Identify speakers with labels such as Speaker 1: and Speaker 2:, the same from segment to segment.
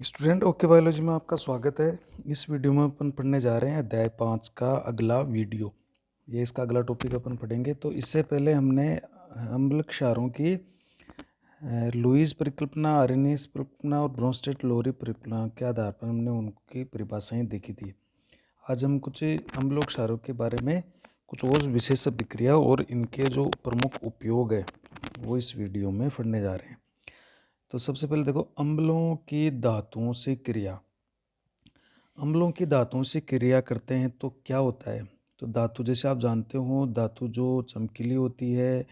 Speaker 1: Student okay biology में आपका स्वागत है। इस वीडियो में अपन पढ़ने जा रहे हैं अध्याय 5 का अगला वीडियो। ये इसका अगला टॉपिक अपन पढ़ेंगे। तो इससे पहले हमने अम्ल क्षारों की लुईस परिकल्पना, आर्हेनियस परिकल्पना और ब्रोंस्टेड लोरी परिकल्पना के आधार पर हमने उनकी परिभाषाएं देखी थी। आज हम कुछ अम्ल क्षारों के बारे में कुछ और विशेष अभिक्रिया और इनके जो प्रमुख उपयोग है वो इस वीडियो में पढ़ने जा रहे हैं। तो सबसे पहले देखो, अम्लों की धातुओं से क्रिया। अम्लों की धातुओं से क्रिया करते हैं तो क्या होता है। तो धातु जैसे आप जानते हो, धातु जो चमकीली होती है,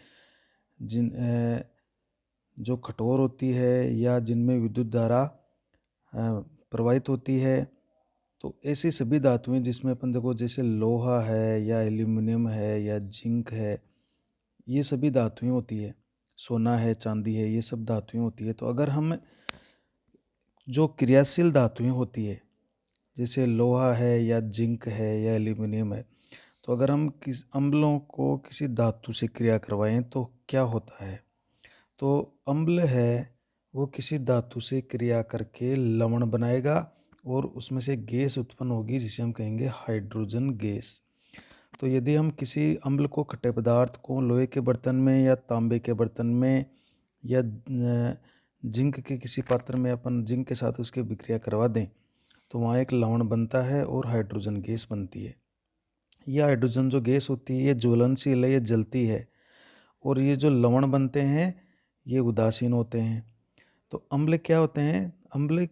Speaker 1: जो कठोर होती है या जिनमें विद्युत धारा प्रवाहित होती है, तो ऐसी सभी धातुएं जिसमें अपन देखो जैसे लोहा है या एल्यूमिनियम है या जिंक है, ये सभी धातुएं होती है। सोना है, चांदी है, ये सब धातुएं होती है। तो अगर हम जो क्रियाशील धातुएं होती है जैसे लोहा है या जिंक है या एल्यूमिनियम है, तो अगर हम किस अम्लों को किसी धातु से क्रिया करवाएं तो क्या होता है। तो अम्ल है वो किसी धातु से क्रिया करके लवण बनाएगा और उसमें से गैस उत्पन्न होगी जिसे हम कहेंगे हाइड्रोजन गैस। तो यदि हम किसी अम्ल को, खट्टे पदार्थ को लोहे के बर्तन में या तांबे के बर्तन में या जिंक के किसी पात्र में अपन जिंक के साथ उसकी विक्रिया करवा दें तो वहाँ एक लवण बनता है और हाइड्रोजन गैस बनती है। यह हाइड्रोजन जो गैस होती है ये ज्वलनशील है, ये जलती है, और ये जो लवण बनते हैं ये उदासीन होते हैं। तो अम्ल क्या होते हैं? अम्ल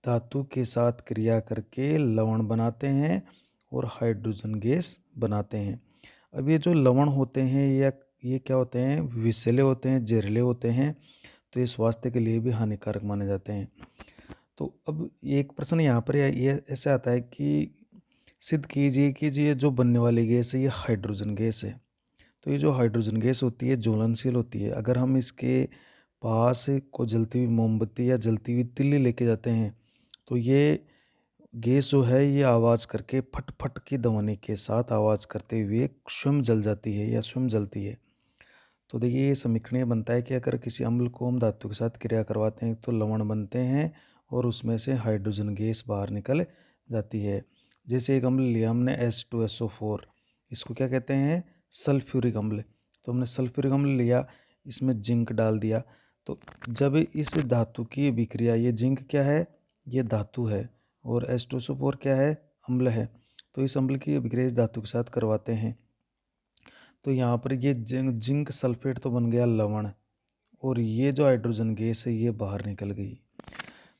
Speaker 1: धातु के साथ क्रिया करके लवण बनाते हैं और हाइड्रोजन गैस बनाते हैं। अब ये जो लवण होते हैं या ये क्या होते हैं? विषैले होते हैं, जहरीले होते हैं, तो ये स्वास्थ्य के लिए भी हानिकारक माने जाते हैं। तो अब एक प्रश्न यहाँ पर ये ऐसे आता है कि सिद्ध कीजिए कि ये जो बनने वाली गैस है ये हाइड्रोजन गैस है। तो ये जो हाइड्रोजन गैस होती है ज्वलनशील होती है। अगर हम इसके पास को जलती हुई मोमबत्ती या जलती हुई तिल्ली लेके जाते हैं तो ये गैस जो है ये आवाज़ करके फट फट की ध्वनि के साथ आवाज़ करते हुए स्वयं जल जाती है या स्वयं जलती है। तो देखिए ये समीकरण बनता है कि अगर किसी अम्ल को हम धातु के साथ क्रिया करवाते हैं तो लवण बनते हैं और उसमें से हाइड्रोजन गैस बाहर निकल जाती है। जैसे एक अम्ल लिया हमने H2SO4, इसको क्या कहते हैं? सल्फ्यूरिक अम्ल। तो हमने सल्फ्यूरिक अम्ल लिया, इसमें जिंक डाल दिया। तो जब इस धातु की विक्रिया, ये जिंक क्या है? ये धातु है, और H2SO4 क्या है? अम्ल है। तो इस अम्ल की विक्रिया इस धातु के साथ करवाते हैं तो यहाँ पर ये जिंक सल्फेट तो बन गया लवण, और ये जो हाइड्रोजन गैस है ये बाहर निकल गई।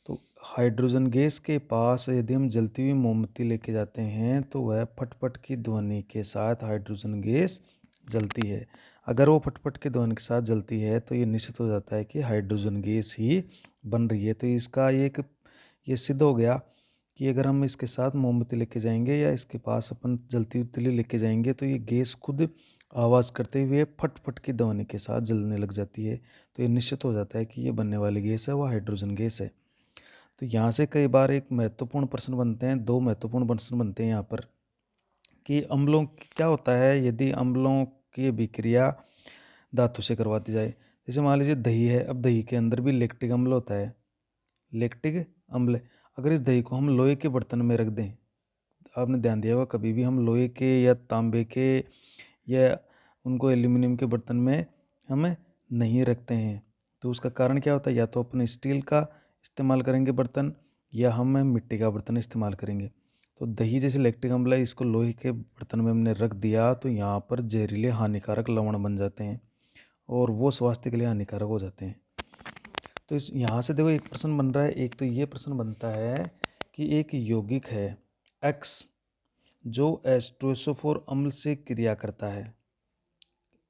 Speaker 1: तो हाइड्रोजन गैस के पास यदि हम जलती हुई मोमबत्ती लेके जाते हैं तो वह फटफट की ध्वनि के साथ हाइड्रोजन गैस जलती है। अगर वो फटफट की ध्वनि के साथ जलती है तो ये निश्चित हो जाता है कि हाइड्रोजन गैस ही बन रही है। तो इसका ये सिद्ध हो गया कि अगर हम इसके साथ मोमबत्ती लेके जाएंगे या इसके पास अपन जलती हुई तिल्ली लेके जाएंगे तो ये गैस खुद आवाज़ करते हुए फट फट की ध्वनि के साथ जलने लग जाती है। तो ये निश्चित हो जाता है कि ये बनने वाली गैस है वो हाइड्रोजन गैस है। तो यहाँ से कई बार एक महत्वपूर्ण प्रश्न बनते हैं, दो महत्वपूर्ण प्रश्न बनते हैं यहाँ पर कि अम्लों क्या होता है यदि अम्लों की विक्रिया धातु से करवाती जाए। जैसे मान लीजिए दही है, अब दही के अंदर भी लैक्टिक अम्ल होता है, लैक्टिक अम्ल। अगर इस दही को हम लोहे के बर्तन में रख दें, आपने ध्यान दिया होगा कभी भी हम लोहे के या तांबे के या उनको एल्यूमिनियम के बर्तन में हमें नहीं रखते हैं। तो उसका कारण क्या होता है? या तो अपन स्टील का इस्तेमाल करेंगे बर्तन, या हम मिट्टी का बर्तन इस्तेमाल करेंगे। तो दही जैसे लैक्टिक अम्ल है, इसको लोहे के बर्तन में हमने रख दिया तो यहाँ पर जहरीले हानिकारक लवण बन जाते हैं और वो स्वास्थ्य के लिए हानिकारक हो जाते हैं। तो इस यहाँ से देखो एक प्रश्न बन रहा है। एक तो ये प्रश्न बनता है कि एक यौगिक है X जो H2SO4 अम्ल से क्रिया करता है।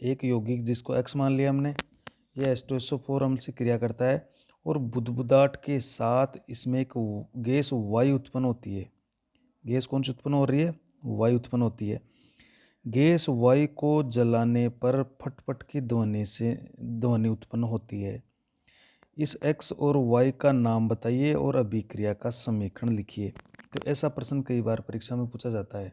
Speaker 1: एक यौगिक जिसको X मान लिया हमने, ये H2SO4 अम्ल से क्रिया करता है और बुदबुदाहट के साथ इसमें एक गैस वायु उत्पन्न होती है। गैस कौन सी उत्पन्न हो रही है? वायु उत्पन्न होती है। गैस वायु को जलाने पर फटफट की ध्वनि उत्पन्न होती है। इस X और Y का नाम बताइए और अभिक्रिया का समीकरण लिखिए। तो ऐसा प्रश्न कई बार परीक्षा में पूछा जाता है।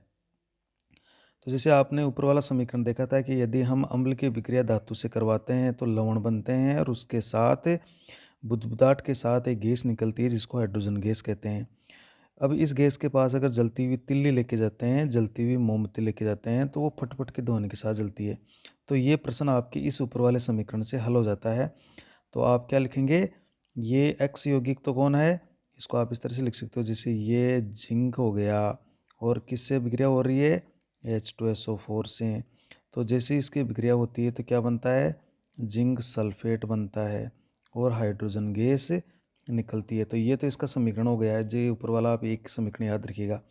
Speaker 1: तो जैसे आपने ऊपर वाला समीकरण देखा था कि यदि हम अम्ल की विक्रिया धातु से करवाते हैं तो लवण बनते हैं और उसके साथ बुदबुदाहट के साथ एक गैस निकलती है जिसको हाइड्रोजन गैस कहते हैं। अब इस गैस के पास अगर जलती हुई तिल्ली लेके जाते हैं, जलती हुई मोमबत्ती लेके जाते हैं, तो वो फट-फट के ध्वनि के साथ जलती है। तो ये प्रश्न आपके इस ऊपर वाले समीकरण से हल हो जाता है। तो आप क्या लिखेंगे, ये एक्स यौगिक तो कौन है, इसको आप इस तरह से लिख सकते हो, जैसे ये जिंक हो गया और किससे विक्रिया हो रही है, H2SO4 से। तो जैसे इसकी विक्रिया होती है तो क्या बनता है, जिंक सल्फेट बनता है और हाइड्रोजन गैस निकलती है। तो ये तो इसका समीकरण हो गया है। जो ऊपर वाला आप एक समीकरण याद रखिएगा।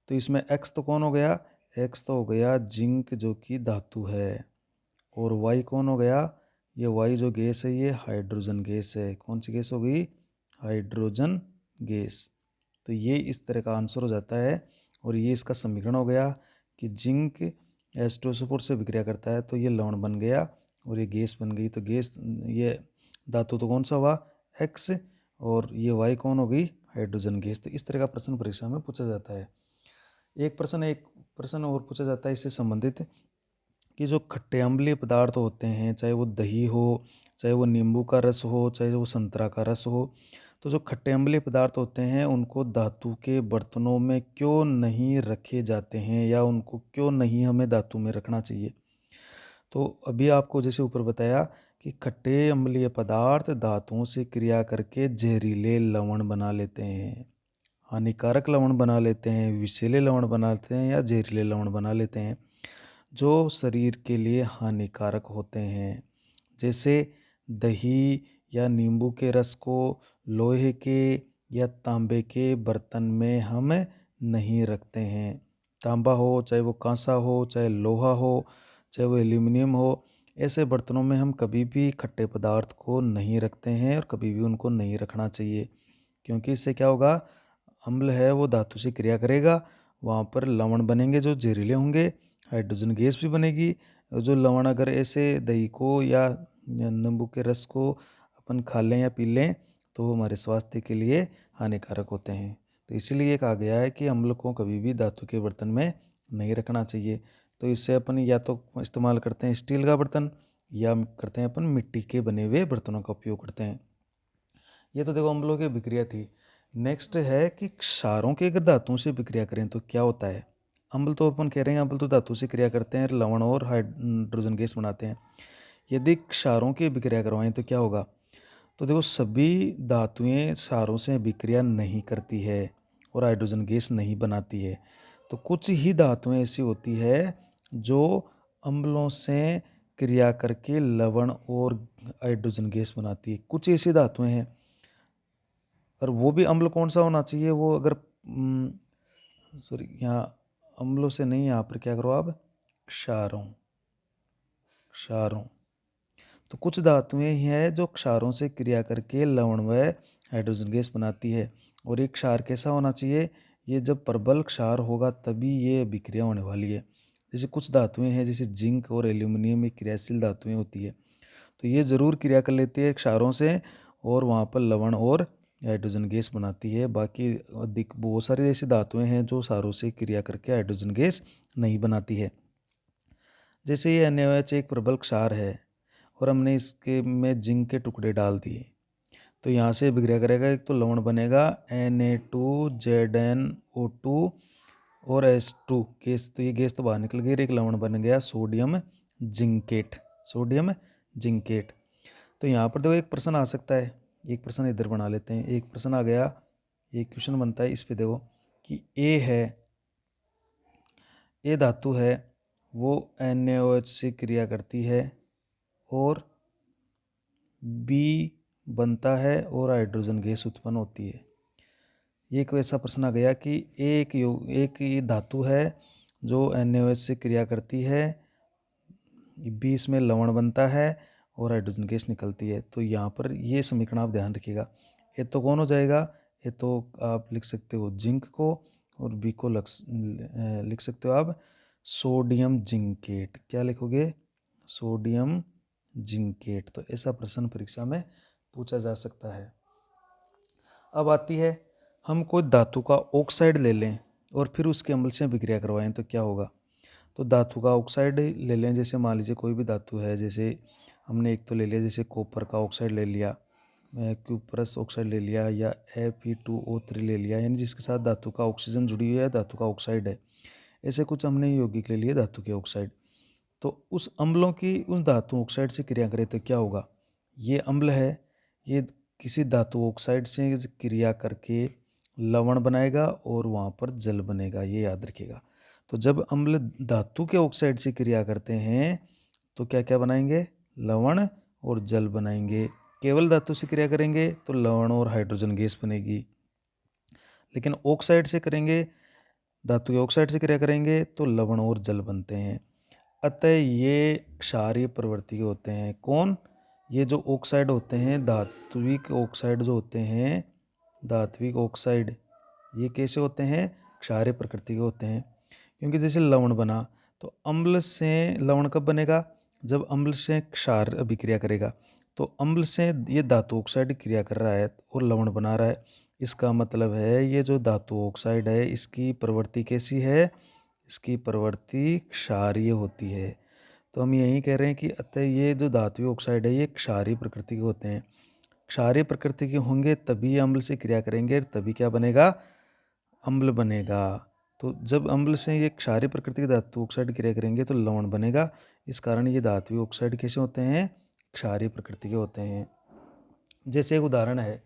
Speaker 1: तो इसमें एक्स तो कौन हो गया, एक्स तो हो गया जिंक जो कि धातु है, और वाई कौन हो गया, ये वाई जो गैस है ये हाइड्रोजन गैस है। कौन सी गैस हो गई, हाइड्रोजन गैस। तो ये इस तरह का आंसर हो जाता है। और ये इसका समीकरण हो गया कि जिंक H2SO4 से विक्रिया करता है तो ये लवण बन गया और ये गैस बन गई। तो गैस, ये धातु तो कौन सा हुआ, एक्स, और ये वाई कौन हो गई, हाइड्रोजन गैस। तो इस तरह का प्रश्न परीक्षा में पूछा जाता है। एक प्रश्न और पूछा जाता है इससे संबंधित कि जो खट्टे अम्लीय पदार्थ होते हैं, चाहे वो दही हो, चाहे वो नींबू का रस हो, चाहे वो संतरा का रस हो, तो जो खट्टे अम्लीय पदार्थ होते हैं उनको धातु के बर्तनों में क्यों नहीं रखे जाते हैं, या उनको क्यों नहीं हमें धातु में रखना चाहिए। तो अभी आपको जैसे ऊपर बताया कि खट्टे अम्लीय पदार्थ धातुओं से क्रिया करके जहरीले लवण बना लेते हैं, हानिकारक लवण बना लेते हैं, विषैले लवण बनाते हैं या जहरीले लवण बना लेते हैं जो शरीर के लिए हानिकारक होते हैं। जैसे दही या नींबू के रस को लोहे के या तांबे के बर्तन में हम नहीं रखते हैं। तांबा हो, चाहे वो कांसा हो, चाहे लोहा हो, चाहे वो एल्यूमिनियम हो, ऐसे बर्तनों में हम कभी भी खट्टे पदार्थ को नहीं रखते हैं और कभी भी उनको नहीं रखना चाहिए। क्योंकि इससे क्या होगा, अम्ल है वो धातु से क्रिया करेगा, वहाँ पर लवण बनेंगे जो जहरीले होंगे, हाइड्रोजन गैस भी बनेगी। जो लवण अगर ऐसे दही को या नींबू के रस को अपन खा लें या पी लें तो वो हमारे स्वास्थ्य के लिए हानिकारक होते हैं। तो इसीलिए कहा गया है कि अम्ल को कभी भी धातु के बर्तन में नहीं रखना चाहिए। तो इससे अपन या तो इस्तेमाल करते हैं स्टील का बर्तन, या करते हैं अपन मिट्टी के बने हुए बर्तनों का उपयोग करते हैं। ये तो देखो अम्लों की विक्रिया थी। नेक्स्ट है कि क्षारों के अगर धातुओं से विक्रिया करें तो क्या होता है। अम्ल तो अपन कह रहे हैं, अम्ल तो धातु से क्रिया करते हैं, लवण और हाइड्रोजन गैस बनाते हैं। यदि क्षारों की विक्रिया करवाएं तो क्या होगा। तो देखो सभी धातुएं क्षारों से विक्रिया नहीं करती है और हाइड्रोजन गैस नहीं बनाती है। तो कुछ ही धातुएं ऐसी होती है जो अम्लों से क्रिया करके लवण और हाइड्रोजन गैस बनाती है। कुछ ऐसी धातुएं हैं, और वो भी अम्ल कौन सा होना चाहिए, वो अगर सॉरी यहाँ अम्लों से नहीं, यहाँ पर क्या करो आप, क्षारों। क्षारों, तो कुछ धातुएं ही हैं जो क्षारों से क्रिया करके लवण व हाइड्रोजन गैस बनाती है। और ये क्षार कैसा होना चाहिए, ये जब प्रबल क्षार होगा तभी ये विक्रिया होने वाली है। जैसे कुछ धातुएं हैं, जैसे जिंक और एल्यूमिनियम, एक क्रियाशील धातुएं होती है, तो ये ज़रूर क्रिया कर लेती है क्षारों से और वहाँ पर लवण और हाइड्रोजन गैस बनाती है। बाकी अधिक बहुत सारी ऐसी धातुएं हैं जो क्षारों से क्रिया करके हाइड्रोजन गैस नहीं बनाती है। जैसे ये NaOH एक प्रबल क्षार है और हमने इसके में जिंक के टुकड़े डाल दिए, तो यहाँ से विक्रिया करेगा, एक तो लवण बनेगा Na2ZnO2 और H2 गैस, तो ये गैस तो बाहर निकल गई, एक लवण बन गया सोडियम जिंकेट। Sodium zincate. तो यहाँ पर देखो एक प्रश्न आ सकता है, एक प्रश्न इधर बना लेते हैं। एक प्रश्न आ गया, एक क्वेश्चन बनता है इस पे देखो कि ए है, ए धातु है, वो NaOH से क्रिया करती है और बी बनता है और हाइड्रोजन गैस उत्पन्न होती है। एक वैसा प्रश्न आ गया कि एक ये धातु है जो NaOH से क्रिया करती है, बी इसमें लवण बनता है और हाइड्रोजन गैस निकलती है। तो यहाँ पर ये समीकरण आप ध्यान रखिएगा। ए तो कौन हो जाएगा, ए तो आप लिख सकते हो जिंक को, और बी को लिख सकते हो आप सोडियम जिंकेट। क्या लिखोगे, सोडियम जिंकेट। तो ऐसा प्रश्न परीक्षा में पूछा जा सकता है। अब आती है, हम कोई धातु का ऑक्साइड ले लें और फिर उसके अम्ल से विक्रिया करवाएं तो क्या होगा। तो धातु का ऑक्साइड ले लें, जैसे मान लीजिए कोई भी धातु है, जैसे हमने एक तो ले लिया, जैसे कॉपर का ऑक्साइड ले लिया, क्यूप्रस ऑक्साइड ले लिया या Fe2O3 ले लिया, यानी जिसके साथ धातु का ऑक्सीजन जुड़ी हुई है, धातु का ऑक्साइड है। ऐसे कुछ हमने यौगिक ले लिए धातु के ऑक्साइड। तो उस अम्लों की उस धातु ऑक्साइड से क्रिया करें तो क्या होगा? ये अम्ल है, ये किसी धातु ऑक्साइड से क्रिया करके लवण बनाएगा और वहाँ पर जल बनेगा, ये याद रखिएगा। तो जब अम्ल धातु के ऑक्साइड से क्रिया करते हैं तो क्या क्या बनाएंगे? लवण और जल बनाएंगे। केवल धातु से क्रिया करेंगे तो लवण और हाइड्रोजन गैस बनेगी, लेकिन ऑक्साइड से करेंगे, धातु के ऑक्साइड से क्रिया करेंगे तो लवण और जल बनते हैं। अतः ये क्षारीय प्रवृत्ति के होते हैं। कौन? ये जो ऑक्साइड होते हैं, धात्विक ऑक्साइड जो होते हैं, धात्विक ऑक्साइड, ये कैसे होते हैं? क्षारीय प्रकृति के होते हैं। क्योंकि जैसे लवण बना तो अम्ल से लवण कब बनेगा? जब अम्ल से क्षार अभिक्रिया करेगा। तो अम्ल से ये धातु ऑक्साइड क्रिया कर रहा है और लवण बना रहा है। इसका मतलब है ये जो धातु ऑक्साइड है इसकी प्रवृत्ति कैसी है? इसकी प्रवृत्ति क्षारीय होती है। तो हम यही कह रहे हैं कि अतः ये जो धातु ऑक्साइड है ये क्षारीय प्रकृति के होते हैं। क्षारीय प्रकृति के होंगे तभी अम्ल से क्रिया करेंगे, तभी क्या बनेगा? अम्ल बनेगा। तो जब अम्ल से ये क्षारीय प्रकृति के धातु ऑक्साइड क्रिया करेंगे तो लवण बनेगा। इस कारण ये धातु ऑक्साइड कैसे होते हैं? क्षारीय प्रकृति के होते हैं। जैसे एक उदाहरण है,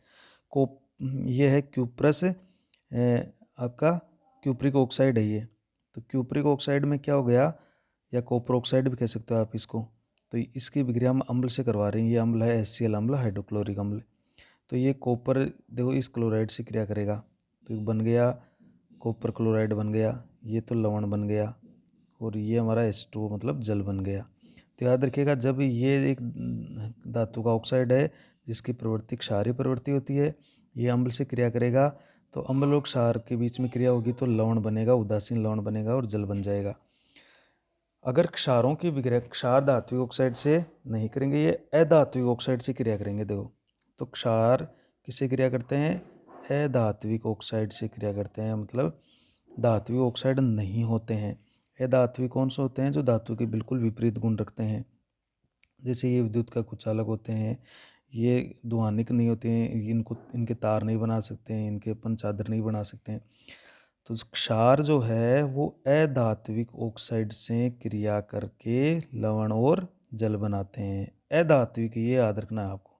Speaker 1: ये है क्यूप्रस, आपका क्यूप्रिक ऑक्साइड है ये। तो क्यूप्रिक ऑक्साइड में क्या हो गया, या कॉपर ऑक्साइड भी कह सकते हो आप इसको। तो इसकी विक्रिया हम अम्ल से करवा रहे हैं। ये अम्ल है HCl अम्ल, हाइड्रोक्लोरिक अम्ल। तो ये कॉपर देखो इस क्लोराइड से क्रिया करेगा तो बन गया कॉपर क्लोराइड बन गया, ये तो लवण बन गया और ये हमारा H2O मतलब जल बन गया। तो याद रखिएगा, जब ये एक धातु का ऑक्साइड है जिसकी प्रवृत्ति क्षारीय प्रवृत्ति होती है, ये अम्ल से क्रिया करेगा तो अम्ल और क्षार के बीच में क्रिया होगी तो लवण बनेगा, उदासीन लवण बनेगा और जल बन जाएगा। अगर क्षारों की विक्रिया क्षार धात्विक ऑक्साइड से नहीं करेंगे, ये अधात्विक ऑक्साइड से क्रिया करेंगे। देखो तो क्षार किससे क्रिया करते हैं? अधात्विक ऑक्साइड से क्रिया करते हैं, मतलब धात्विक ऑक्साइड नहीं होते हैं। अधात्विक कौन से होते हैं? जो धातु के बिल्कुल विपरीत गुण रखते हैं। जैसे ये विद्युत का कुचालक होते हैं, ये धुआनिक नहीं होते हैं, इनके तार नहीं बना सकते हैं, इनके अपन चादर नहीं बना सकते हैं। तो क्षार जो है वो अधात्विक ऑक्साइड से क्रिया करके लवण और जल बनाते हैं। अधात्विक, ये याद रखना है आपको।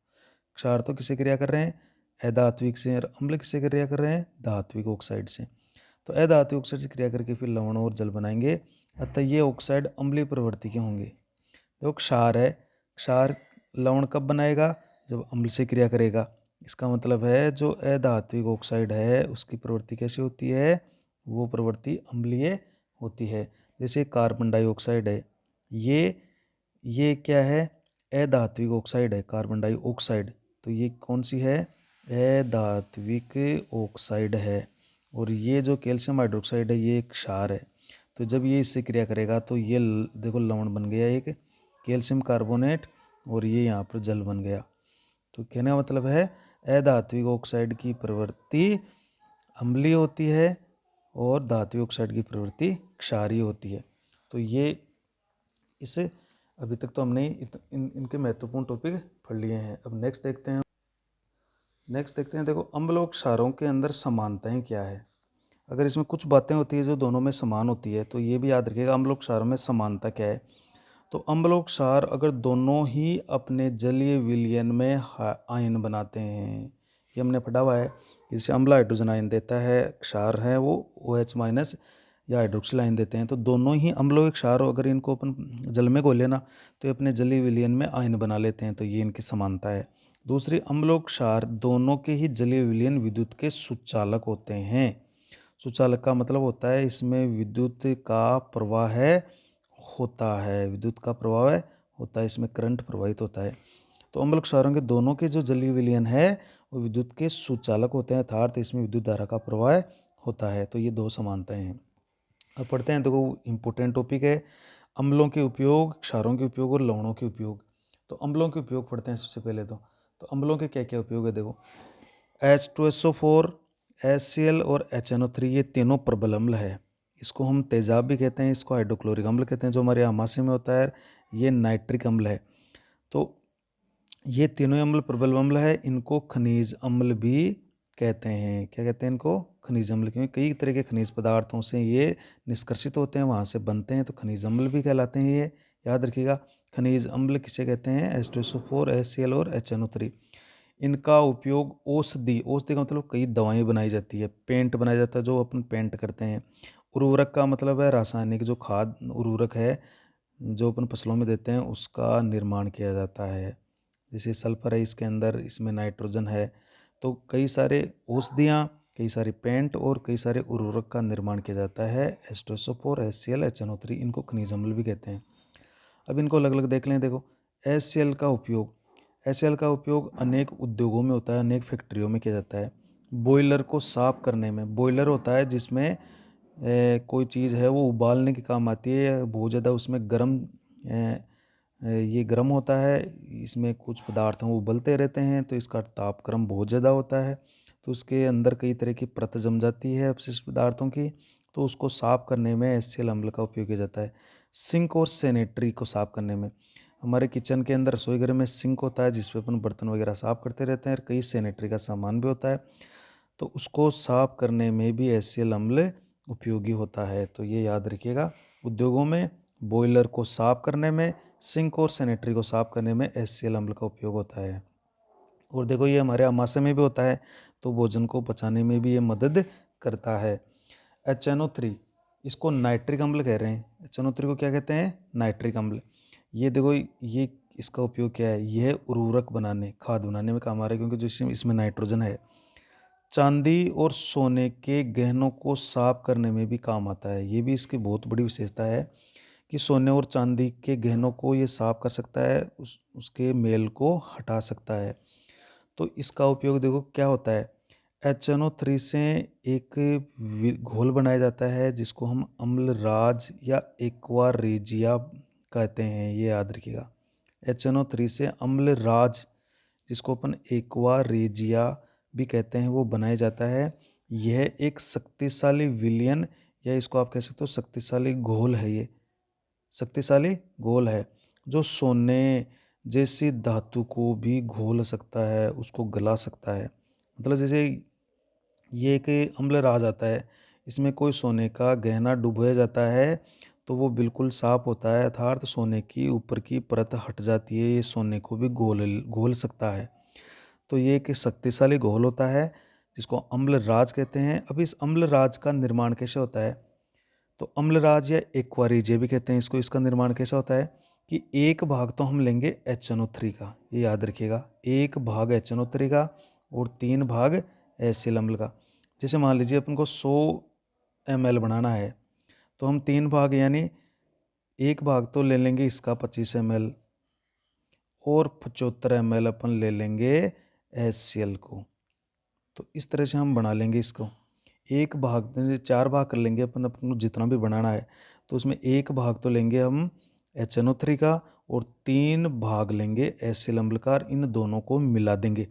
Speaker 1: क्षार तो किससे क्रिया कर रहे हैं? अधात्विक से। और अम्ल किससे क्रिया कर रहे हैं? धात्विक ऑक्साइड से। तो अधात्विक ऑक्साइड से क्रिया करके फिर लवण और जल बनाएंगे। अतः ये ऑक्साइड अम्लीय प्रवृत्ति के होंगे। जो क्षार है, क्षार लवण कब बनाएगा? जब अम्ल से क्रिया करेगा। इसका मतलब है जो अधात्विक ऑक्साइड है उसकी प्रवृत्ति कैसी होती है? वो प्रवृत्ति अम्लीय होती है। जैसे कार्बन डाइऑक्साइड है, ये क्या है? अधात्विक ऑक्साइड है, कार्बन डाइऑक्साइड। तो ये कौन सी है? अधात्विक ऑक्साइड है। और ये जो कैल्शियम हाइड्रोक्साइड है ये एक क्षार है। तो जब ये इससे क्रिया करेगा तो ये देखो लवण बन गया एक कैल्शियम कार्बोनेट, और ये यहाँ पर जल बन गया। तो कहने का मतलब है अधात्विक ऑक्साइड की प्रवृत्ति अम्लीय होती है और धात्विक ऑक्साइड की प्रवृत्ति क्षारीय होती है। तो ये इसे अभी तक तो हमने इनके महत्वपूर्ण टॉपिक पढ़ लिए हैं। अब नेक्स्ट देखते हैं। देखो अम्ल और क्षारों के अंदर समानताएं क्या है। अगर इसमें कुछ बातें होती है जो दोनों में समान होती है तो ये भी याद रखिएगा अम्ल और क्षारों में समानता क्या है। तो अम्ल और क्षार अगर दोनों ही अपने जलीय विलयन में आयन बनाते हैं, ये हमने पढ़ा हुआ है। जैसे अम्ल हाइड्रोजन आयन देता है, क्षार है वो OH- या हाइड्रोक्सिल आयन देते हैं। तो दोनों ही अम्ल और क्षार अगर इनको अपन जल में घोले ना तो ये अपने जलीय विलयन में आयन बना लेते हैं। तो ये इनकी समानता है। दूसरी, अम्ल और क्षार दोनों के ही जलीय विलयन विद्युत के सुचालक होते हैं। सुचालक का मतलब होता है इसमें विद्युत का प्रवाह होता है, होता है, इसमें करंट प्रवाहित होता है। तो अम्ल क्षारों के दोनों के जो जलीय विलयन है वो विद्युत के सुचालक होते हैं, अर्थात इसमें विद्युत धारा का प्रवाह होता है। तो ये दो समानताएं हैं। अब पढ़ते हैं। देखो इम्पोर्टेंट टॉपिक है अम्लों के उपयोग, क्षारों के उपयोग और लवणों के उपयोग। तो अम्लों के उपयोग पढ़ते हैं सबसे पहले। तो अम्लों के क्या क्या उपयोग है। देखो H2SO4, HCl और HNO3 ये तीनों प्रबल अम्ल है। इसको हम तेजाब भी कहते हैं, इसको हाइड्रोक्लोरिक अम्ल कहते हैं। जो हमारे आमाशय में होता है ये नाइट्रिक अम्ल है। तो ये तीनों अम्ल प्रबल अम्ल है, इनको खनिज अम्ल भी कहते हैं। क्या कहते हैं इनको? खनिज अम्ल, क्योंकि कई तरह के खनिज पदार्थों से ये निष्कर्षित होते हैं, वहाँ से बनते हैं, तो खनिज अम्ल भी कहलाते हैं ये, याद रखिएगा। खनिज अम्ल किसे कहते हैं? H2SO4, HCl और HNO3। इनका उपयोग औषधि का मतलब कई दवाएं बनाई जाती है, पेंट बनाया जाता है जो अपन पेंट करते हैं। उर्वरक का मतलब है रासायनिक जो खाद उर्वरक है जो अपन फसलों में देते हैं उसका निर्माण किया जाता है। जैसे सल्फर है इसके अंदर, इसमें नाइट्रोजन है, तो कई सारे औषधियाँ, कई सारे पेंट और कई सारे उर्वरक का निर्माण किया जाता है। H2SO4, HCl, HNO3, इनको खनिज अम्ल भी कहते हैं। अब इनको अलग अलग देख लें। देखो, HCl का उपयोग, अनेक उद्योगों में होता है, अनेक फैक्ट्रियों में किया जाता है। बॉयलर को साफ करने में, बॉयलर होता है जिसमें कोई चीज़ है वो उबालने के काम आती है, बहुत ज़्यादा उसमें गर्म ये गर्म होता है, इसमें कुछ पदार्थ हैं वो उबलते रहते हैं, तो इसका तापक्रम बहुत ज़्यादा होता है, तो उसके अंदर कई तरह की परत जम जाती है अपशिष्ट पदार्थों की, तो उसको साफ करने में HCl अम्ल का उपयोग किया जाता है। सिंक और सैनिटरी को साफ करने में, हमारे किचन के अंदर रसोई घर में सिंक होता है जिस पे अपन बर्तन वगैरह साफ करते रहते हैं, और कई सैनिटरी का सामान भी होता है, तो उसको साफ करने में भी HCl अम्ल उपयोगी होता है। तो ये याद रखिएगा, उद्योगों में बॉयलर को साफ करने में, सिंक और सैनिटरी को साफ करने में HCl अम्ल का उपयोग होता है। और देखो, ये हमारे आमाशय में भी होता है, तो भोजन को पचाने में भी ये मदद करता है। HNO3, इसको नाइट्रिक अम्ल कह रहे हैं। HNO3 को क्या कहते हैं? नाइट्रिक अम्ल। ये देखो, ये इसका उपयोग क्या है? यह उर्वरक बनाने, खाद बनाने में काम आ रहा है, क्योंकि जो इसमें नाइट्रोजन है। चांदी और सोने के गहनों को साफ करने में भी काम आता है। ये भी इसकी बहुत बड़ी विशेषता है कि सोने और चांदी के गहनों को ये साफ कर सकता है, उसके मेल को हटा सकता है। तो इसका उपयोग देखो क्या होता है, HNO3 से एक घोल बनाया जाता है जिसको हम अम्लराज या एक्वा रेजिया कहते हैं, ये याद रखिएगा। HNO3 से अम्लराज, जिसको अपन एक्वा रेजिया भी कहते हैं, वो बनाया जाता है। यह एक शक्तिशाली विलयन, या इसको आप कह सकते हो शक्तिशाली घोल है। ये शक्तिशाली घोल है जो सोने जैसी धातु को भी घोल सकता है, उसको गला सकता है। मतलब जैसे ये एक अम्लराज आता है, इसमें कोई सोने का गहना डुबोया जाता है तो वो बिल्कुल साफ होता है, अर्थात सोने की ऊपर की परत हट जाती है, ये सोने को भी घोल सकता है। तो ये एक शक्तिशाली घोल होता है जिसको अम्लराज कहते हैं। अब इस अम्लराज का निर्माण कैसे होता है? तो अम्लराज या एक्वारीजे भी कहते हैं इसको। इसका निर्माण कैसा होता है कि एक भाग तो हम लेंगे HNO3 का, ये याद रखिएगा, एक भाग HNO3 का और 3 भाग HCl अम्ल का। जैसे मान लीजिए अपन को 100 ml बनाना है, तो हम 3 भाग यानी एक भाग तो ले लेंगे इसका 25 ml, और 75 ml अपन ले लेंगे HCl को। तो इस तरह से हम बना लेंगे इसको। एक भाग, 4 भाग कर लेंगे अपन को जितना भी बनाना है, तो उसमें एक भाग तो लेंगे हम HNO3 का और 3 भाग लेंगे HCl अम्ल का, इन दोनों को मिला देंगे।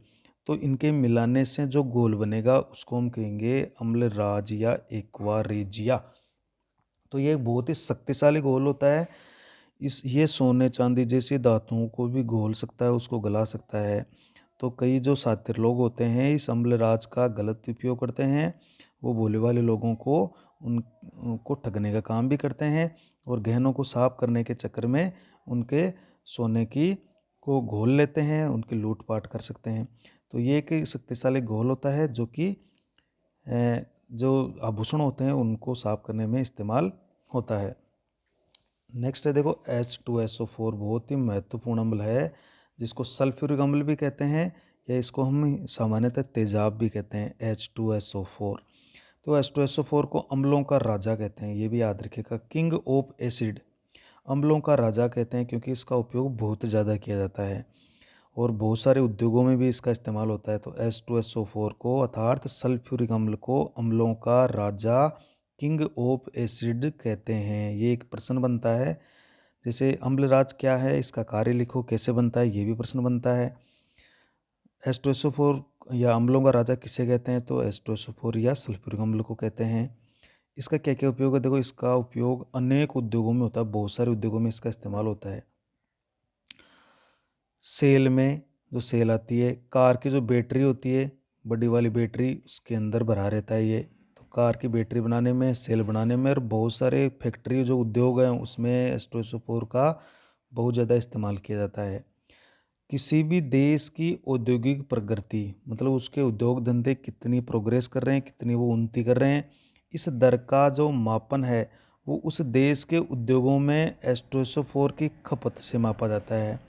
Speaker 1: तो इनके मिलाने से जो घोल बनेगा उसको हम कहेंगे अम्लराज या एक्वा रेजिया। तो ये बहुत ही शक्तिशाली घोल होता है। ये सोने चांदी जैसी धातुओं को भी घोल सकता है, उसको गला सकता है। तो कई जो शातिर लोग होते हैं इस अम्लराज का गलत उपयोग करते हैं, वो भोले वाले लोगों को उनको ठगने का काम भी करते हैं, और गहनों को साफ करने के चक्कर में उनके सोने की को घोल लेते हैं, उनकी लूटपाट कर सकते हैं। तो ये एक शक्तिशाली घोल होता है जो कि जो आभूषण होते हैं उनको साफ करने में इस्तेमाल होता है। नेक्स्ट है देखो, H2SO4 बहुत ही महत्वपूर्ण अम्ल है जिसको सल्फ्यूरिक अम्ल भी कहते हैं, या इसको हम सामान्यतः तेजाब भी कहते हैं, H2SO4। तो H2SO4 को अम्लों का राजा कहते हैं, ये भी याद रखिएगा, किंग ऑफ एसिड। अम्लों का राजा कहते हैं क्योंकि इसका उपयोग बहुत ज़्यादा किया जाता है और बहुत सारे उद्योगों में भी इसका इस्तेमाल होता है। तो H2SO4 को अर्थात सल्फ्यूरिक अम्ल को अम्लों का राजा, किंग ऑफ एसिड कहते हैं। ये एक प्रश्न बनता है, जैसे अम्लराज क्या है, इसका कार्य लिखो, कैसे बनता है, ये भी प्रश्न बनता है। H2SO4 या अम्लों का राजा किसे कहते हैं? तो H2SO4 या सल्फ्यूरिक अम्ल को कहते हैं। इसका क्या क्या उपयोग है? देखो, इसका उपयोग अनेक उद्योगों में होता है, बहुत सारे उद्योगों में इसका इस्तेमाल होता है। सेल में, जो सेल आती है। कार की जो बैटरी होती है, बड़ी वाली बैटरी, उसके अंदर भरा रहता है ये। तो कार की बैटरी बनाने में, सेल बनाने में और बहुत सारे फैक्ट्री जो उद्योग हैं उसमें H2SO4 का बहुत ज़्यादा इस्तेमाल किया जाता है। किसी भी देश की औद्योगिक प्रगति, मतलब उसके उद्योग धंधे कितनी प्रोग्रेस कर रहे हैं, कितनी वो उन्नति कर रहे हैं, इस दर का जो मापन है वो उस देश के उद्योगों में H2SO4 की खपत से मापा जाता है।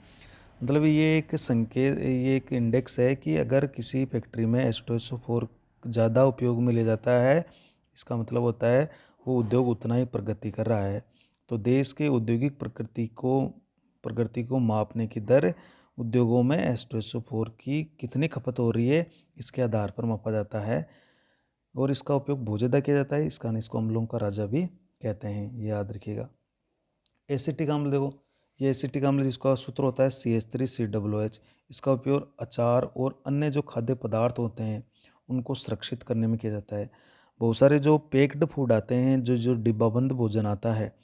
Speaker 1: मतलब ये एक संकेत, ये एक इंडेक्स है कि अगर किसी फैक्ट्री में H2SO4 ज़्यादा उपयोग में लिया जाता है, इसका मतलब होता है वो उद्योग उतना ही प्रगति कर रहा है। तो देश के औद्योगिक प्रगति को मापने की दर उद्योगों में H2SO4 की कितनी खपत हो रही है, इसके आधार पर मापा जाता है। और इसका उपयोग बहुत ज़्यादा किया जाता है। इसको अम्लों का राजा भी कहते हैं, ये याद रखिएगा। एसिटिक अम्ल देखो, ये एसिटिक अम्ल जिसका सूत्र होता है CH3COOH, इसका उपयोग अचार और अन्य जो खाद्य पदार्थ होते हैं उनको सुरक्षित करने में किया जाता है। बहुत सारे जो पैक्ड फूड आते हैं, जो जो डिब्बाबंद भोजन आता है,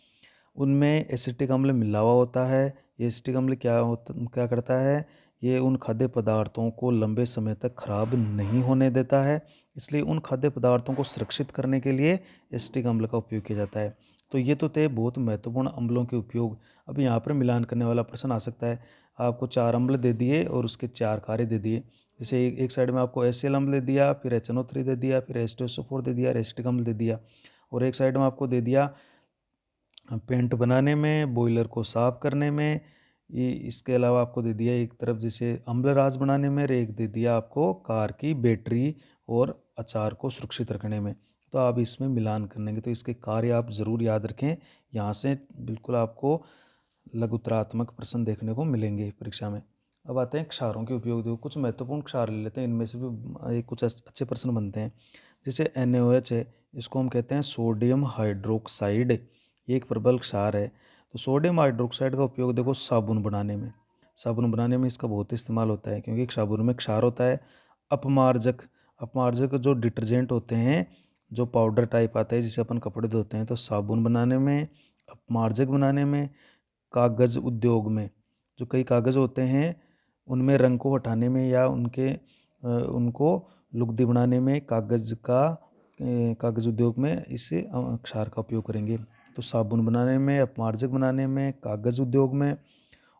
Speaker 1: उनमें एसिटिक अम्ल मिला हुआ होता है। ये एसिटिक अम्ल क्या करता है, ये उन खाद्य पदार्थों को लंबे समय तक खराब नहीं होने देता है। इसलिए उन खाद्य पदार्थों को सुरक्षित करने के लिए एसिटिक अम्ल का उपयोग किया जाता है। तो ये तो थे बहुत महत्वपूर्ण अम्लों के उपयोग। अब यहाँ पर मिलान करने वाला प्रश्न आ सकता है। आपको 4 अम्ल दे दिए और उसके 4 कार्य दे दिए। जैसे एक साइड में आपको HCl अम्ल दे दिया, फिर HNO3 दे दिया, फिर H2SO4 दे दिया, एसिटिक अम्ल दे दिया। और एक साइड में आपको दे दिया पेंट बनाने में, बॉयलर को साफ करने में। ये इसके अलावा आपको दे दिया एक तरफ जैसे अम्लराज बनाने में, और एक दे दिया आपको कार की बैटरी और अचार को सुरक्षित रखने में। तो आप इसमें मिलान करने के, तो इसके कार्य आप ज़रूर याद रखें। यहाँ से बिल्कुल आपको लघुतरात्मक प्रश्न देखने को मिलेंगे परीक्षा में। अब आते हैं क्षारों के उपयोग। देखो कुछ महत्वपूर्ण क्षार ले लेते हैं, इनमें से भी कुछ अच्छे प्रश्न बनते हैं। जैसे NaOH है, इसको हम कहते हैं सोडियम हाइड्रोक्साइड, ये एक प्रबल क्षार है। तो सोडियम हाइड्रोक्साइड का उपयोग देखो साबुन बनाने में इसका बहुत इस्तेमाल होता है, क्योंकि साबुन में क्षार होता है। अपमार्जक जो डिटर्जेंट होते हैं, जो पाउडर टाइप आता है जिसे अपन कपड़े धोते हैं, तो साबुन बनाने में, अपमार्जक बनाने में, कागज़ उद्योग में जो कई कागज़ होते हैं उनमें रंग को हटाने में, या उनको लुगदी बनाने में, कागज़ उद्योग में इसे क्षार का उपयोग करेंगे। तो साबुन बनाने में, अपमार्जक बनाने में, कागज़ उद्योग में,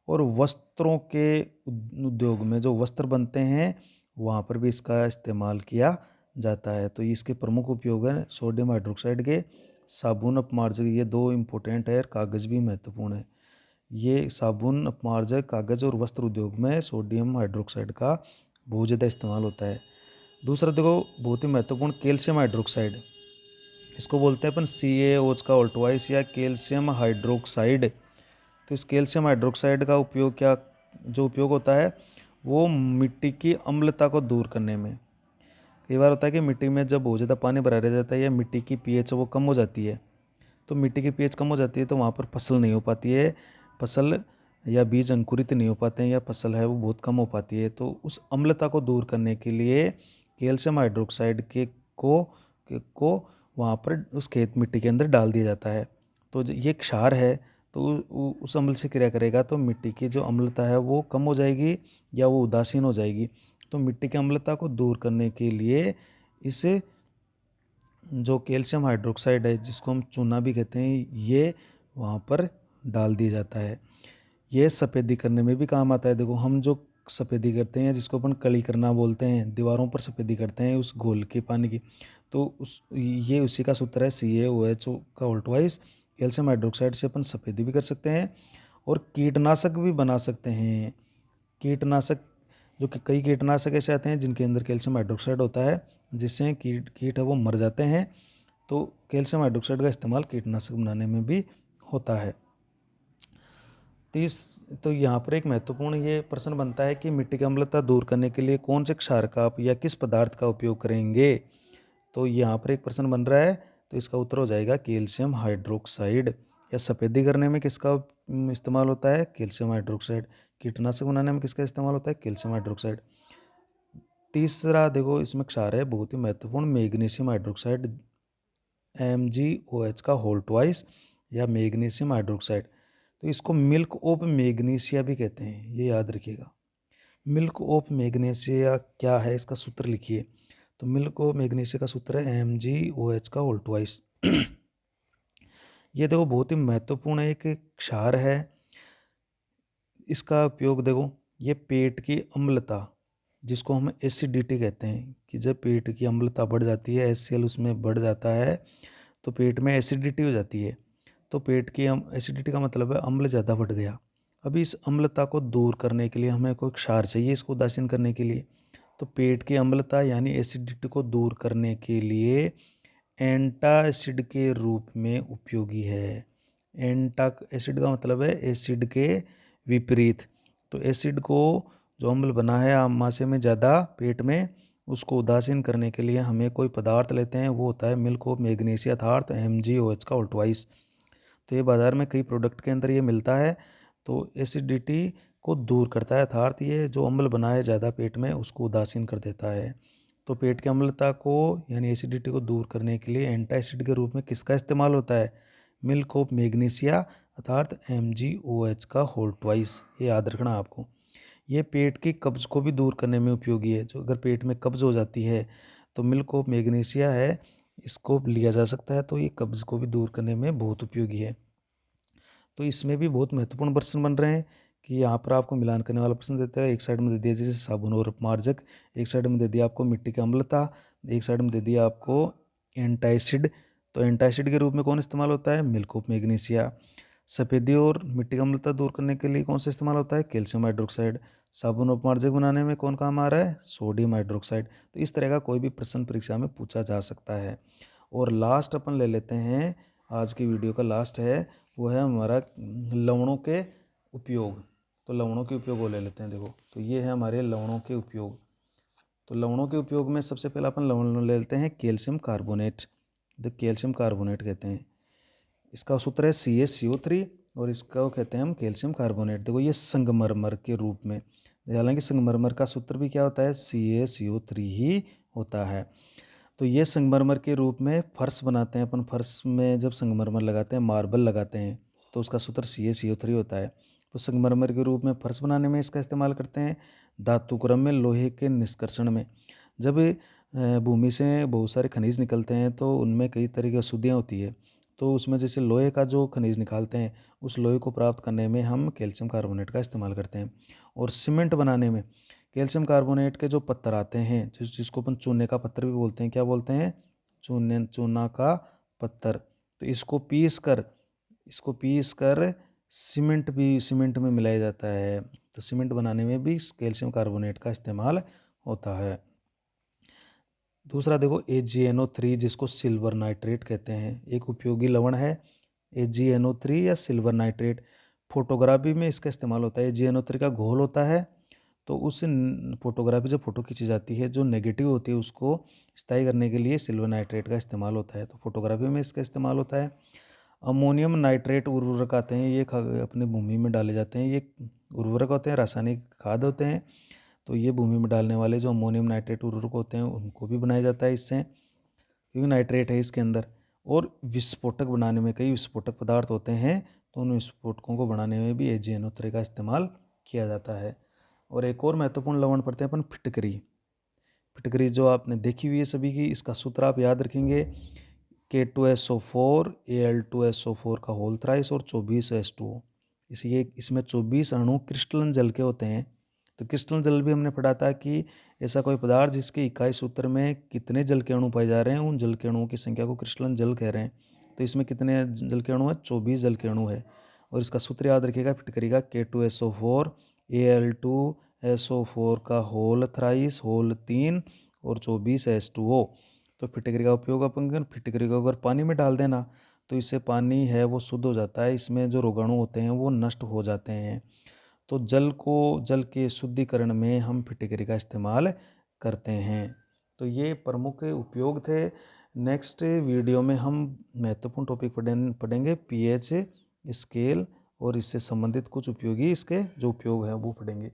Speaker 1: और वस्त्रों के उद्योग में जो वस्त्र बनते हैं वहाँ पर भी इसका इस्तेमाल किया जाता है। तो इसके प्रमुख उपयोग हैं सोडियम हाइड्रोक्साइड के। साबुन, अपमार्जक, ये 2 इम्पोर्टेंट है। कागज़ भी महत्वपूर्ण है। ये साबुन, अपमार्जक, कागज़ और वस्त्र उद्योग में सोडियम हाइड्रोक्साइड का बहुत ज़्यादा इस्तेमाल होता है। दूसरा देखो बहुत ही महत्वपूर्ण, कैल्शियम हाइड्रोक्साइड, इसको बोलते हैं अपन CaOH का ऑल्टवाइस या कैल्शियम हाइड्रोक्साइड। तो इस कैल्शियम हाइड्रोक्साइड का उपयोग जो उपयोग होता है वो मिट्टी की अम्लता को दूर करने में। कई बार होता है कि मिट्टी में जब बहुत ज़्यादा पानी भरा रह जाता है या मिट्टी की pH वो कम हो जाती है, तो मिट्टी की pH कम हो जाती है तो वहाँ पर फसल नहीं हो पाती है, फसल या बीज अंकुरित नहीं हो पाते हैं, या फसल है वो बहुत कम हो पाती है। तो उस अम्लता को दूर करने के लिए कैल्शियम हाइड्रोक्साइड को वहाँ पर उस खेत मिट्टी के अंदर डाल दिया जाता है। तो ये क्षार है, तो उस अम्ल से क्रिया करेगा तो मिट्टी की जो अम्लता है वो कम हो जाएगी या वो उदासीन हो जाएगी। तो मिट्टी की अम्लता को दूर करने के लिए इसे जो कैल्शियम हाइड्रोक्साइड है, जिसको हम चूना भी कहते हैं, ये वहाँ पर डाल दिया जाता है। ये सफ़ेदी करने में भी काम आता है। देखो हम जो सफ़ेदी करते हैं जिसको अपन कली करना बोलते हैं, दीवारों पर सफ़ेदी करते हैं उस घोल के पानी की, तो ये उसी का सूत्र है CaOH का ऑल्टवाइस। कैल्शियम हाइड्रोक्साइड से अपन सफ़ेदी भी कर सकते हैं और कीटनाशक भी बना सकते हैं। कीटनाशक, जो कि कई कीटनाशक ऐसे आते हैं जिनके अंदर कैल्शियम हाइड्रोक्साइड होता है, जिससे कीट है वो मर जाते हैं। तो कैल्शियम हाइड्रोक्साइड का इस्तेमाल कीटनाशक बनाने में भी होता है। तो यहाँ पर एक महत्वपूर्ण ये प्रश्न बनता है कि मिट्टी की अम्लता दूर करने के लिए कौन से क्षार का या किस पदार्थ का उपयोग करेंगे। तो यहाँ पर एक प्रश्न बन रहा है, तो इसका उत्तर हो जाएगा कैल्शियम हाइड्रोक्साइड। या सफ़ेदी करने में किसका इस्तेमाल होता है, कैल्शियम हाइड्रोक्साइड। कीटनाशक बनाने में किसका इस्तेमाल होता है, कैल्शियम हाइड्रोक्साइड। तीसरा देखो इसमें क्षार है बहुत ही महत्वपूर्ण, मैग्नीशियम हाइड्रोक्साइड, MgOH का होल ट्वाइस या मैग्नीशियम हाइड्रोक्साइड। तो इसको मिल्क ऑफ मैग्नीशिया भी कहते हैं, ये याद रखिएगा। मिल्क ऑफ मैग्नीशिया क्या है, इसका सूत्र लिखिए। तो मिल्क ऑफ मैग्नीशिया का सूत्र है MgOH का होल ट्वाइस। ये देखो बहुत ही महत्वपूर्ण एक क्षार है। इसका उपयोग देखो, ये पेट की अम्लता, जिसको हम एसिडिटी कहते हैं, कि जब पेट की अम्लता बढ़ जाती है, HCl उसमें बढ़ जाता है, तो पेट में एसिडिटी हो जाती है। तो पेट की एसिडिटी का मतलब है अम्ल ज़्यादा बढ़ गया। अभी इस अम्लता को दूर करने के लिए हमें कोई क्षार चाहिए इसको उदासीन करने के लिए। तो पेट की अम्लता यानी एसिडिटी को दूर करने के लिए एंटासिड के रूप में उपयोगी है। एंटा एसिड का मतलब है एसिड के विपरीत। तो एसिड को जो अम्ल बना है आमाशय में ज़्यादा पेट में, उसको उदासीन करने के लिए हमें कोई पदार्थ लेते हैं, वो होता है मिल्क ऑफ मैग्नीशिया अर्थात MgOH का होल ट्वाइस। तो ये बाज़ार में कई प्रोडक्ट के अंदर ये मिलता है। तो एसिडिटी को दूर करता है, अर्थात ये जो अम्ल बना है ज़्यादा पेट में उसको उदासीन कर देता है। तो पेट की अम्लता को यानी एसिडिटी को दूर करने के लिए एंटासिड के रूप में किसका इस्तेमाल होता है, मिल्क ऑफ मैग्नीशिया अर्थात MgOH का होल ट्वाइस। ये याद रखना आपको। ये पेट की कब्ज़ को भी दूर करने में उपयोगी है। जो अगर पेट में कब्ज़ हो जाती है तो मिल्क ऑफ मैग्नीशिया है, इसको लिया जा सकता है, तो ये कब्ज़ को भी दूर करने में बहुत उपयोगी है। तो इसमें भी बहुत महत्वपूर्ण प्रश्न बन रहे हैं कि यहाँ पर आपको मिलान करने वाला प्रश्न देता है। एक साइड में दे दिया जैसे साबुन और मार्जक, एक साइड में दे दिया आपको मिट्टी की अम्लता, एक साइड में दे दिया आपको एंटासिड। तो एंटासिड के रूप में कौन इस्तेमाल होता है, मिल्क ऑफ मैग्नीशिया। सफ़ेदी और मिट्टी की अम्लता दूर करने के लिए कौन सा इस्तेमाल होता है, कैल्शियम हाइड्रोक्साइड। साबुन और मार्जक बनाने में कौन काम आ रहा है, सोडियम हाइड्रोक्साइड। तो इस तरह का कोई भी प्रश्न परीक्षा में पूछा जा सकता है। और लास्ट अपन ले लेते हैं, आज की वीडियो का लास्ट है, वो है हमारा लवणों के उपयोग। तो लवणों के उपयोग वो ले लेते हैं। देखो, तो ये है हमारे लवणों के उपयोग। तो लवणों के उपयोग में सबसे पहला अपन लवण ले लेते हैं calcium carbonate. The calcium carbonate कहते हैं, इसका सूत्र है CaCO3 और इसका कहते हैं हम कैल्शियम कार्बोनेट। देखो ये संगमरमर के रूप में, हालांकि संगमरमर का सूत्र भी क्या होता है, CaCO3 ही होता है। तो ये संगमरमर के रूप में फर्श बनाते हैं अपन। फर्श में जब संगमरमर लगाते हैं, मार्बल लगाते हैं, तो उसका सूत्र CaCO3 होता है। तो संगमरमर के रूप में फर्श बनाने में इसका इस्तेमाल करते हैं। धातु क्रम में लोहे के निष्कर्षण में, जब भूमि से बहुत सारे खनिज निकलते हैं तो उनमें कई तरह की अशुद्धियाँ होती है, तो उसमें जैसे लोहे का जो खनिज निकालते हैं, उस लोहे को प्राप्त करने में हम कैल्शियम कार्बोनेट का इस्तेमाल करते हैं। और सीमेंट बनाने में कैल्शियम कार्बोनेट के जो पत्थर आते हैं, जिसको अपन चूने का पत्थर भी बोलते हैं, क्या बोलते हैं, चूना का पत्थर। तो इसको पीस कर सीमेंट में मिलाया जाता है। तो सीमेंट बनाने में भी कैल्शियम कार्बोनेट का इस्तेमाल होता है। दूसरा देखो AgNO3, जिसको सिल्वर नाइट्रेट कहते हैं, एक उपयोगी लवण है। AgNO3 या सिल्वर नाइट्रेट फोटोग्राफी में इसका इस्तेमाल होता है। AgNO3 का घोल होता है, तो उस फोटोग्राफी जब फोटो खींची जाती है, जो नेगेटिव होती है उसको स्थायी करने के लिए सिल्वर नाइट्रेट का इस्तेमाल होता है। तो फोटोग्राफी में इसका इस्तेमाल होता है। अमोनियम नाइट्रेट उर्वरक आते हैं, ये अपने भूमि में डाले जाते हैं। ये उर्वरक होते हैं, रासायनिक खाद होते हैं। तो ये भूमि में डालने वाले जो अमोनियम नाइट्रेट उर्वरक होते हैं उनको भी बनाया जाता है इससे, क्योंकि नाइट्रेट है इसके अंदर। और विस्फोटक बनाने में कई विस्फोटक पदार्थ होते हैं, तो उन विस्फोटकों को बनाने में भी AgNO3 का इस्तेमाल किया जाता है। और एक और महत्वपूर्ण लवण पढ़ते हैं अपन, फिटकरी। फिटकरी जो आपने देखी हुई है सभी की, इसका सूत्र आप याद रखेंगे, K2SO4 Al2SO4 का होल थ्राइस और 24H2O। इसमें 24 अणु क्रिस्टलन जल के होते हैं। तो क्रिस्टलन जल भी हमने पढ़ा था कि ऐसा कोई पदार्थ जिसके इकाई सूत्र में कितने जल के अणु पाए जा रहे हैं, उन जल के अणुओं की संख्या को क्रिस्टलन जल कह रहे हैं। तो इसमें कितने जल के अणु हैं, 24 जल के अणु है। और इसका सूत्र याद रखिएगा फिटकरी का, K2SO4 Al2SO4 का होल थ्राइस होल 3 और 24H2O। तो फिटकरी का उपयोग अपन फिटकरी को अगर पानी में डाल देना, तो इससे पानी है वो शुद्ध हो जाता है, इसमें जो रोगाणु होते हैं वो नष्ट हो जाते हैं। तो जल के शुद्धिकरण में हम फिटकरी का इस्तेमाल करते हैं। तो ये प्रमुख उपयोग थे। नेक्स्ट वीडियो में हम महत्वपूर्ण टॉपिक पढ़ेंगे pH स्केल, और इससे संबंधित कुछ उपयोगी इसके जो उपयोग हैं वो पढ़ेंगे।